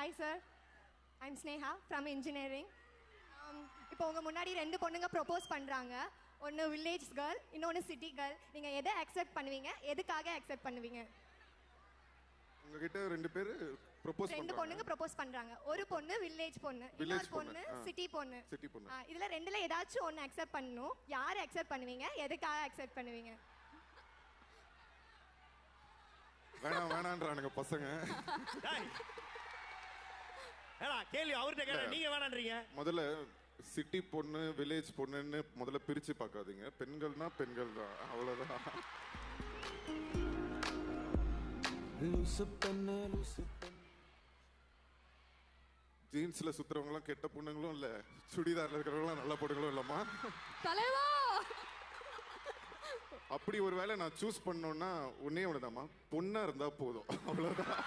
Hi sir, I'm Sneha from engineering. இப்போ உங்கள் முன்னாடி 2 பொண்ணுங்க ப்ரொப்போஸ் பண்ணுறாங்க. ஒன்று வில்லேஜ் கேர்ள், இன்னொன்று சிட்டி கேர்ள். நீங்கள் எதை அக்செப்ட் பண்ணுவீங்க? எதுக்காக அக்செப்ட் பண்ணுவீங்க? உங்ககிட்ட 2 பேர் ப்ரொபோஸ் பண்றாங்க. 2 பொண்ணுங்க ப்ரொப்போஸ் பண்ணுறாங்க. ஒரு பொண்ணு வில்லேஜ் பொண்ணு, இன்னொரு பொண்ணு சிட்டி பொண்ணு. சிட்டி பொண்ணு. இதில் 2ல ஏதாச்சும் ஒன்று அக்செப்ட் பண்ணணும். யாரை அக்செப்ட் பண்ணுவீங்க? எதுக்காக அக்செப்ட் பண்ணுவீங்க? வேணான்றானுங்க பசங்க. கேள்வி அவர்கிட்ட கேட்க நீங்க வேணான்றீங்க. முதல்ல சிட்டி பொண்ணு வில்லேஜ் பொண்ணுன்னு முதல்ல பிரிச்சு பார்க்காதீங்க. பெண்கள்னா பெண்கள் தான், அவ்வளவுதான். ஜீன்ஸ்ல சுத்துறவங்களாம் கெட்ட பொண்ணுங்களும் இல்ல, சுடிதார்ல இருக்கிறவங்களாம் நல்ல பொண்ணுங்களும் இல்லம்மா. தலைவா, அப்படி ஒரு வேளை நான் சூஸ் பண்ணோம்னா ஒன்னே ஒண்ணுதாம்மா, பொண்ணா இருந்தா போதும், அவ்வளவுதான்.